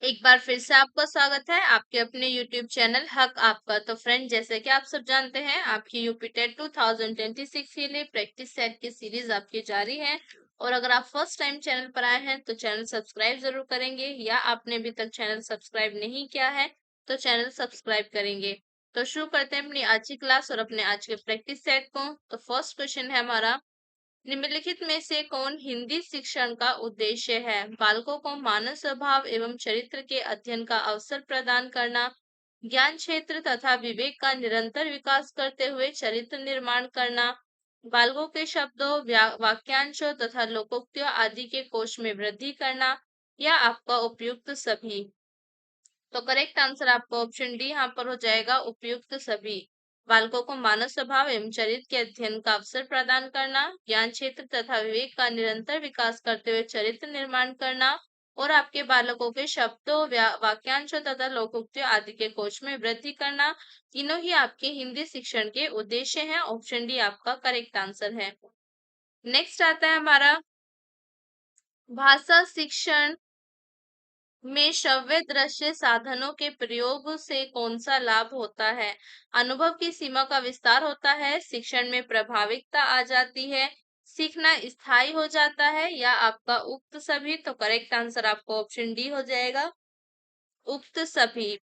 एक बार फिर से आपका स्वागत है आपके अपने YouTube चैनल हक आपका। तो फ्रेंड, जैसे कि आप सब जानते हैं, आपकी यूपी टेट 2026 के लिए प्रैक्टिस सेट की सीरीज आपकी जारी है। और अगर आप फर्स्ट टाइम चैनल पर आए हैं तो चैनल सब्सक्राइब जरूर करेंगे, या आपने अभी तक चैनल सब्सक्राइब नहीं किया है तो चैनल सब्सक्राइब करेंगे। तो शुरू करते हैं अपनी आज की क्लास और अपने आज के प्रैक्टिस सेट को। तो फर्स्ट क्वेश्चन है हमारा, निम्नलिखित में से कौन हिंदी शिक्षण का उद्देश्य है? बालकों को मानव स्वभाव एवं चरित्र के अध्ययन का अवसर प्रदान करना, ज्ञान क्षेत्र तथा विवेक का निरंतर विकास करते हुए चरित्र निर्माण करना, बालकों के शब्दों, वाक्यांशों तथा लोकोक्तियों आदि के कोश में वृद्धि करना, या आपका उपयुक्त सभी। तो करेक्ट आंसर आपका ऑप्शन डी यहाँ पर हो जाएगा, उपयुक्त सभी। बालकों को मानव स्वभाव एवं चरित्र के अध्ययन का अवसर प्रदान करना, ज्ञान क्षेत्र तथा विवेक का निरंतर विकास करते हुए चरित्र निर्माण करना, और आपके बालकों के शब्दों, वाक्यांशों तथा लोकोक्तियों आदि के कोश में वृद्धि करना, तीनों ही आपके हिंदी शिक्षण के उद्देश्य हैं। ऑप्शन डी आपका करेक्ट आंसर है। नेक्स्ट आता है हमारा, भाषा शिक्षण में श्रव्य दृश्य साधनों के प्रयोग से कौन सा लाभ होता है? अनुभव की सीमा का विस्तार होता है, शिक्षण में प्रभाविकता आ जाती है, सीखना स्थायी हो जाता है, या आपका उक्त सभी। तो करेक्ट आंसर आपको ऑप्शन डी हो जाएगा, उक्त सभी।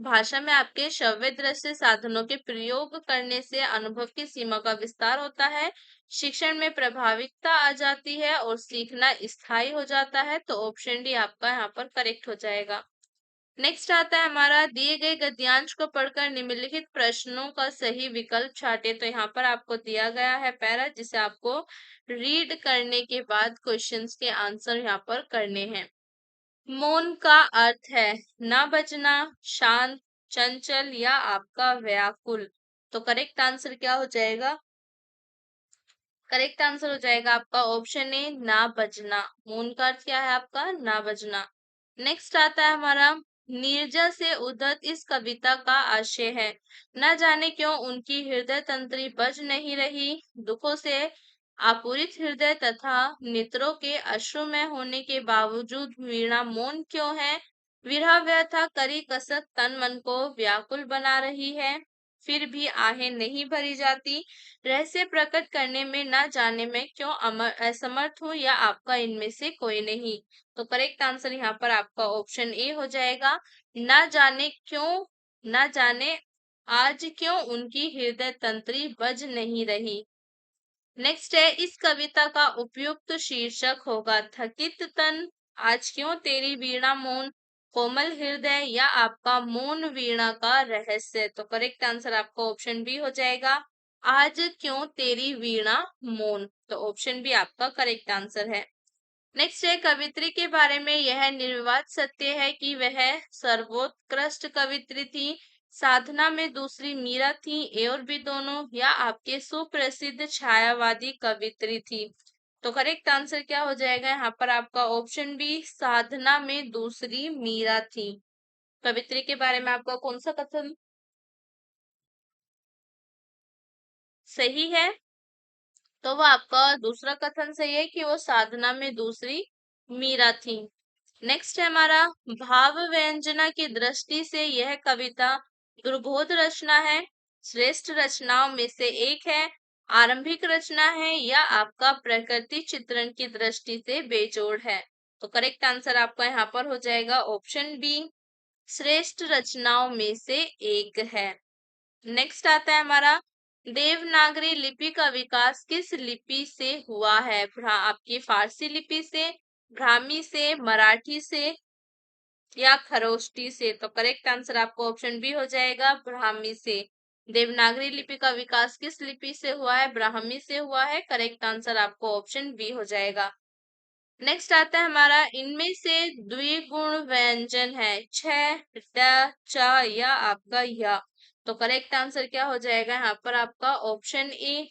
भाषा में आपके श्रव्य दृश्य साधनों के प्रयोग करने से अनुभव की सीमा का विस्तार होता है, शिक्षण में प्रभाविकता आ जाती है और सीखना स्थायी हो जाता है। तो ऑप्शन डी आपका यहाँ पर करेक्ट हो जाएगा। नेक्स्ट आता है हमारा, दिए गए गद्यांश को पढ़कर निम्नलिखित प्रश्नों का सही विकल्प छाटे। तो यहाँ पर आपको दिया गया है पैरा, जिसे आपको रीड करने के बाद क्वेश्चंस के आंसर यहाँ पर करने हैं। मौन का अर्थ है ना बजना, शांत, चंचल, या आपका व्याकुल। तो करेक्ट आंसर क्या हो जाएगा? करेक्ट आंसर हो जाएगा आपका ऑप्शन ए, ना बजना। मौन का अर्थ क्या है आपका? ना बजना। नेक्स्ट आता है हमारा, नीरजा से उद्धत इस कविता का आशय है, न जाने क्यों उनकी हृदय तंत्री बज नहीं रही, दुखों से आपूरित हृदय तथा नेत्रों के अश्रुमय होने के बावजूद वीणा मौन क्यों है, विरह व्यथा करी कसक तन मन को व्याकुल बना रही है, फिर भी आहें नहीं भरी जाती, रहस्य प्रकट करने में न जाने में क्यों असमर्थ हूँ, या आपका इनमें से कोई नहीं। तो करेक्ट आंसर यहाँ पर आपका ऑप्शन ए हो जाएगा, न जाने क्यों, न जाने आज क्यों उनकी हृदय तंत्री बज नहीं रही। नेक्स्ट है, इस कविता का उपयुक्त शीर्षक होगा थकित तन, आज क्यों तेरी वीणा मौन, कोमल हृदय, या आपका मौन वीणा का रहस्य। तो करेक्ट आंसर आपका ऑप्शन बी हो जाएगा, आज क्यों तेरी वीणा मौन। तो ऑप्शन बी आपका करेक्ट आंसर है। नेक्स्ट है, कवित्री के बारे में यह निर्विवाद सत्य है कि वह सर्वोत्कृष्ट कवित्री थी, साधना में दूसरी मीरा थी, और भी दोनों, या आपके सुप्रसिद्ध छायावादी कवित्री थी। तो करेक्ट आंसर क्या हो जाएगा यहाँ पर आपका? ऑप्शन बी, साधना में दूसरी मीरा थी। कवित्री के बारे में आपका कौन सा कथन सही है? तो वो आपका दूसरा कथन सही है कि वो साधना में दूसरी मीरा थी। नेक्स्ट है हमारा, भाव व्यंजना की दृष्टि से यह कविता दुर्बोध रचना है, श्रेष्ठ रचनाओं में से एक है, आरंभिक रचना है, या आपका प्रकृति चित्रण की दृष्टि से बेजोड़ है। तो करेक्ट आंसर आपका यहाँ पर हो जाएगा ऑप्शन बी, श्रेष्ठ रचनाओं में से एक है। नेक्स्ट आता है हमारा, देवनागरी लिपि का विकास किस लिपि से हुआ है? आपकी फारसी लिपि से, ब्राह्मी से, मराठी से, या खरोष्टी से। तो करेक्ट आंसर आपको ऑप्शन बी हो जाएगा, ब्राह्मी से। देवनागरी लिपि का विकास किस लिपि से हुआ है? ब्राह्मी से हुआ है। करेक्ट आंसर आपको ऑप्शन बी हो जाएगा। नेक्स्ट आता है हमारा, इनमें से द्विगुण व्यंजन है छ, ड, च, या आपका या। तो करेक्ट आंसर क्या हो जाएगा यहाँ पर आपका? ऑप्शन ए,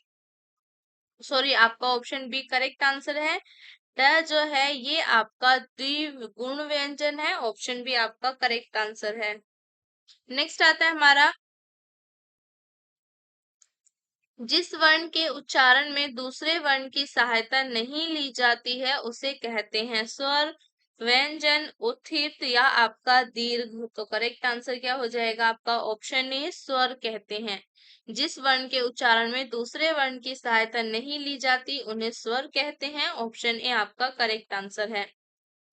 सॉरी, आपका ऑप्शन बी करेक्ट आंसर है। ड जो है ये आपका द्विगुण व्यंजन है। ऑप्शन बी आपका करेक्ट आंसर है। नेक्स्ट आता है हमारा, जिस वर्ण के उच्चारण में दूसरे वर्ण की सहायता नहीं ली जाती है उसे कहते हैं स्वर, व्यंजन, उत्थित या आपका दीर्घ। तो करेक्ट आंसर क्या हो जाएगा आपका ऑप्शन ए स्वर कहते हैं। जिस वर्ण के उच्चारण में दूसरे वर्ण की सहायता नहीं ली जाती उन्हें स्वर कहते हैं। ऑप्शन ए आपका करेक्ट आंसर है।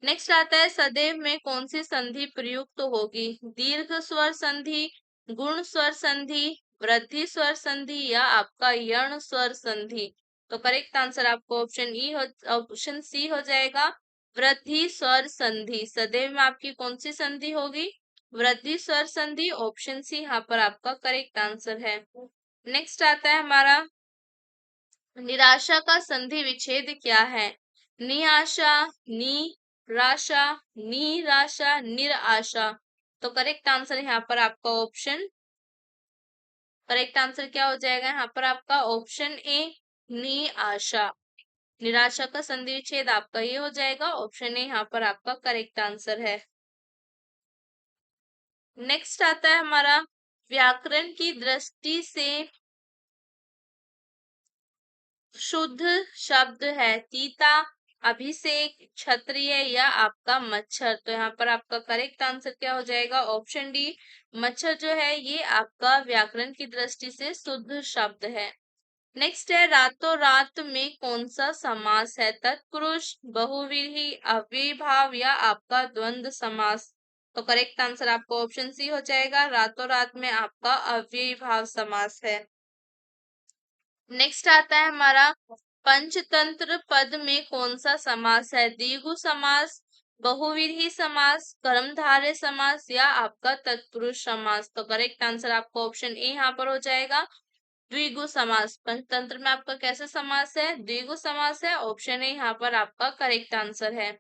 नेक्स्ट आता है सदैव में कौन सी संधि प्रयुक्त होगी? दीर्घ स्वर संधि, गुण स्वर संधि, वृद्धि स्वर संधि या आपका यण स्वर संधि। तो करेक्ट आंसर आपको ऑप्शन सी हो जाएगा, वृद्धि स्वर संधि। सदैव में आपकी कौन सी संधि होगी? वृद्धि स्वर संधि। ऑप्शन सी यहाँ पर आपका करेक्ट आंसर है। नेक्स्ट आता है हमारा निराशा का संधि विच्छेद क्या है? निआशा, निराशा, निराशा, निराशा। तो करेक्ट आंसर यहाँ पर आपका करेक्ट आंसर क्या हो जाएगा यहाँ पर आपका ऑप्शन ए निआशा। निराशा का संधि विच्छेद आपका ये हो जाएगा। ऑप्शन ए यहाँ पर आपका करेक्ट आंसर है। नेक्स्ट आता है हमारा व्याकरण की दृष्टि से शुद्ध शब्द है तीता, अभिषेक, क्षत्रिय या आपका मच्छर। तो यहाँ पर आपका करेक्ट आंसर क्या हो जाएगा? ऑप्शन डी मच्छर जो है ये आपका व्याकरण की दृष्टि से शुद्ध शब्द है। नेक्स्ट है रातों रात में कौन सा समास है? तत्पुरुष, बहुव्रीहि, अव्ययीभाव या आपका द्वंद्व समास। तो करेक्ट आंसर आपको ऑप्शन सी हो जाएगा, रातों रात में आपका अव्ययीभाव समास है। नेक्स्ट आता है हमारा पंचतंत्र पद में कौन सा समास है? द्विगु समास, बहुव्रीहि समास, कर्मधारय समास या आपका तत्पुरुष समास। तो करेक्ट आंसर आपको ऑप्शन ए यहाँ पर हो जाएगा, द्विगु समास। पंचतंत्र में आपका कैसा समास है? द्विगु समास है। ऑप्शन ए यहाँ पर आपका करेक्ट आंसर है।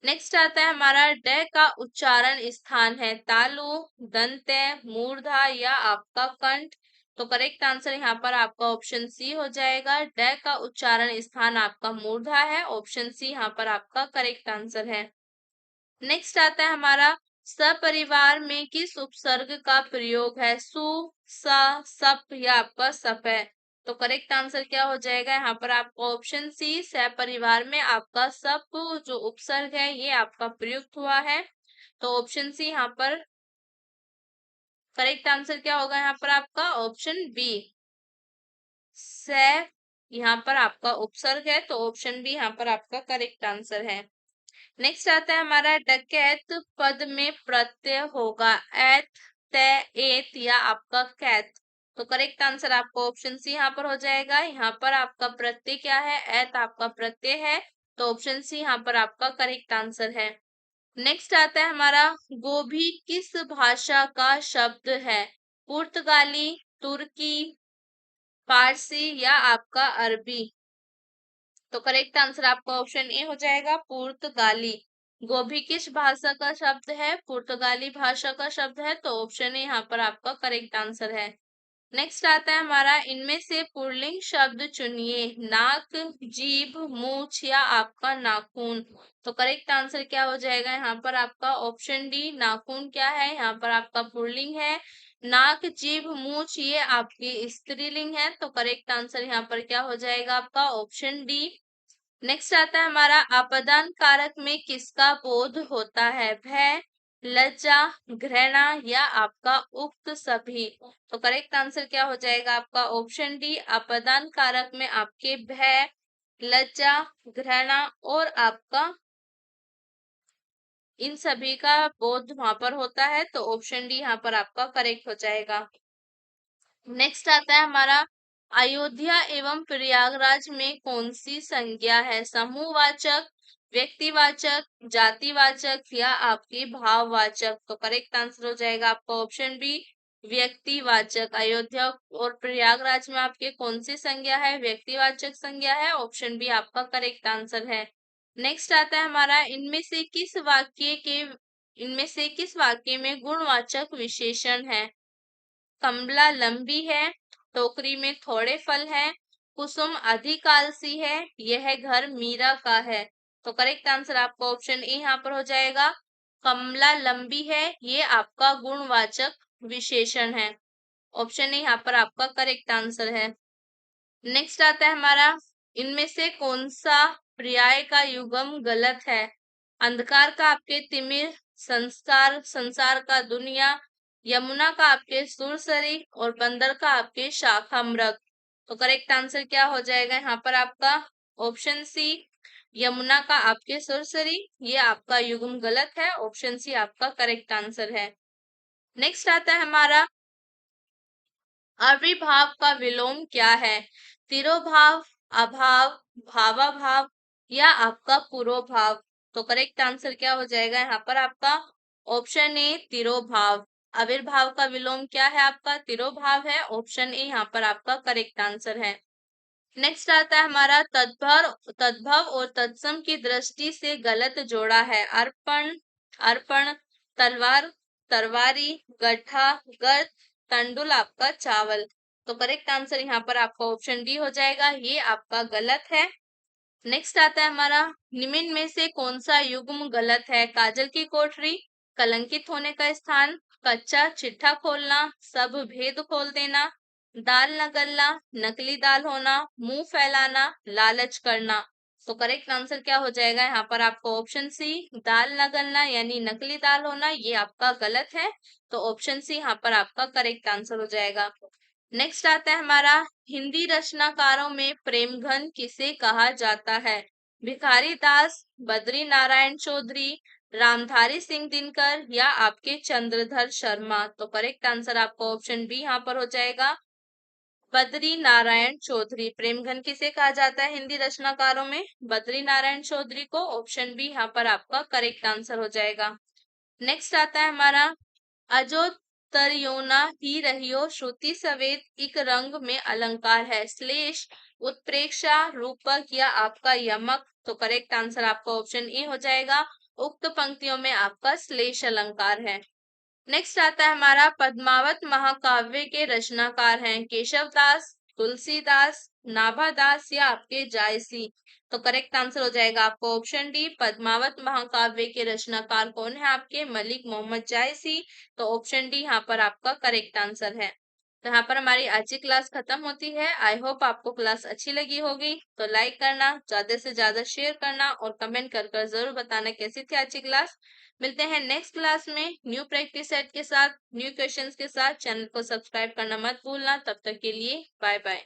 नेक्स्ट आता है हमारा ड का उच्चारण स्थान है तालु, दंत्य, मूर्धा या आपका कंठ। तो करेक्ट आंसर यहाँ पर आपका ऑप्शन सी हो जाएगा, ड का उच्चारण स्थान आपका मूर्धा है। ऑप्शन सी यहाँ पर आपका करेक्ट आंसर है। नेक्स्ट आता है हमारा सपरिवार में किस उपसर्ग का प्रयोग है? सु, सा, सप या आपका सप है। तो करेक्ट आंसर क्या हो जाएगा यहाँ पर आपका ऑप्शन सी सपरिवार में आपका सप जो उपसर्ग है ये आपका प्रयुक्त हुआ है। तो ऑप्शन सी यहाँ पर करेक्ट आंसर क्या होगा यहाँ पर आपका ऑप्शन बी स यहाँ पर आपका उपसर्ग है। तो ऑप्शन बी यहाँ पर आपका करेक्ट आंसर है। नेक्स्ट आता है हमारा डकैत पद में प्रत्यय होगा एत, ते, एत या आपका कैत। तो करेक्ट आंसर आपको ऑप्शन सी यहाँ पर हो जाएगा। यहाँ पर आपका प्रत्यय क्या है? एत आपका प्रत्यय है। तो ऑप्शन सी यहाँ पर आपका करेक्ट आंसर है। नेक्स्ट आता है हमारा गोभी किस भाषा का शब्द है? पुर्तगाली, तुर्की, फारसी या आपका अरबी। तो करेक्ट आंसर आपका ऑप्शन ए हो जाएगा, पुर्तगाली। गोभी किस भाषा का शब्द है? पुर्तगाली भाषा का शब्द है। तो ऑप्शन ए यहाँ पर आपका करेक्ट आंसर है। नेक्स्ट आता है हमारा इनमें से पुल्लिंग शब्द चुनिए, नाक, जीभ, मूछ या आपका नाखून। तो करेक्ट आंसर क्या हो जाएगा यहाँ पर आपका ऑप्शन डी नाखून क्या है? यहाँ पर आपका पुल्लिंग है। नाक, जीभ, मूछ ये आपकी स्त्रीलिंग है। तो करेक्ट आंसर यहाँ पर क्या हो जाएगा आपका ऑप्शन डी। नेक्स्ट आता है हमारा आपदान कारक में किसका बोध होता है? भय, लज्जा, घृणा या आपका उक्त सभी। तो करेक्ट आंसर क्या हो जाएगा आपका ऑप्शन डी आपदान कारक में आपके भय, लज्जा, घृणा और आपका इन सभी का बोध वहां पर होता है। तो ऑप्शन डी यहाँ पर आपका करेक्ट हो जाएगा। नेक्स्ट आता है हमारा अयोध्या एवं प्रयागराज में कौन सी संज्ञा है? समूहवाचक, व्यक्तिवाचक, जातिवाचक या आपकी भाववाचक। तो करेक्ट आंसर हो जाएगा आपका ऑप्शन बी व्यक्तिवाचक। अयोध्या और प्रयागराज में आपके कौन सी संज्ञा है? व्यक्तिवाचक संज्ञा है। ऑप्शन बी आपका करेक्ट आंसर है। नेक्स्ट आता है हमारा इनमें से किस वाक्य में गुणवाचक विशेषण है? कमला लंबी है, टोकरी में थोड़े फल हैं, कुसुम अधिक आलसी है, यह घर मीरा का है। तो करेक्ट आंसर आपका ऑप्शन ए यहाँ पर हो जाएगा, कमला लंबी है ये आपका गुणवाचक विशेषण है। ऑप्शन ए यहाँ पर आपका करेक्ट आंसर है। नेक्स्ट आता है हमारा इनमें से कौन सा पर्याय का युग्म गलत है? अंधकार का आपके तिमिर, संस्कार संसार का दुनिया, यमुना का आपके सुरसरी और बंदर का आपके शाखा मृग। तो करेक्ट आंसर क्या हो जाएगा यहाँ पर आपका? ऑप्शन सी, यमुना का आपके सुरसरी। ये आपका युग्म गलत है, ऑप्शन सी आपका करेक्ट आंसर है। नेक्स्ट आता है हमारा, अविर्भाव का विलोम क्या है? तिरोभाव, अभाव, भावाभाव या आपका पुरोभाव। तो करेक्ट आंसर क्या हो जाएगा यहाँ पर आपका? ऑप्शन ए, तिरोभाव। आविर्भाव का विलोम क्या है आपका? तिरोभाव है, ऑप्शन ए यहाँ पर आपका करेक्ट आंसर है। नेक्स्ट आता है हमारा, तद्भव और तत्सम की दृष्टि से गलत जोड़ा है। अर्पण, अर्पण, तलवार, तरवारी, गड्ढा, गर्त, तंडुल आपका चावल। तो करेक्ट आंसर यहाँ पर आपका ऑप्शन डी हो जाएगा, ये आपका गलत है। नेक्स्ट आता है हमारा, निम्न में से कौन सा युग्म गलत है? काजल की कोठरी, कलंकित होने का स्थान, कच्चा चिट्ठा खोलना, सब भेद खोल देना, दाल न गलना, नकली दाल होना, मुंह फैलाना, लालच करना। तो करेक्ट आंसर क्या हो जाएगा यहाँ पर आपको? ऑप्शन सी, दाल न गलना यानी नकली दाल होना, ये आपका गलत है। तो ऑप्शन सी यहाँ पर आपका करेक्ट आंसर हो जाएगा। नेक्स्ट आता है हमारा, हिंदी रचनाकारों में प्रेमघन किसे कहा जाता है? भिखारी दास, बद्री नारायण चौधरी, रामधारी सिंह दिनकर या आपके चंद्रधर शर्मा। तो करेक्ट आंसर आपका ऑप्शन बी यहाँ पर हो जाएगा, बद्री नारायण चौधरी। प्रेमघन किसे कहा जाता है हिंदी रचनाकारों में? बद्री नारायण चौधरी को। ऑप्शन बी यहाँ पर आपका करेक्ट आंसर हो जाएगा। नेक्स्ट आता है हमारा, अजो तरियोना ही रहियो श्रुति सवेद इक रंग में अलंकार है। श्लेष, उत्प्रेक्षा, रूपक या आपका यमक। तो करेक्ट आंसर आपका ऑप्शन ए हो जाएगा, उक्त पंक्तियों में आपका श्लेष अलंकार है। नेक्स्ट आता है हमारा, पद्मावत महाकाव्य के रचनाकार हैं केशव दास, तुलसीदास, नाभादास या आपके जायसी। तो करेक्ट आंसर हो जाएगा आपको ऑप्शन डी, पद्मावत महाकाव्य के रचनाकार कौन है आपके? मलिक मोहम्मद जायसी। तो ऑप्शन डी यहाँ पर आपका करेक्ट आंसर है। तो यहाँ पर हमारी आज की क्लास खत्म होती है। आई होप आपको क्लास अच्छी लगी होगी। तो लाइक करना, ज्यादा से ज्यादा शेयर करना और कमेंट कर जरूर बताना कैसी थी आज की क्लास। मिलते हैं नेक्स्ट क्लास में न्यू प्रैक्टिस सेट के साथ, न्यू क्वेश्चंस के साथ। चैनल को सब्सक्राइब करना मत भूलना। तब तक के लिए बाय बाय।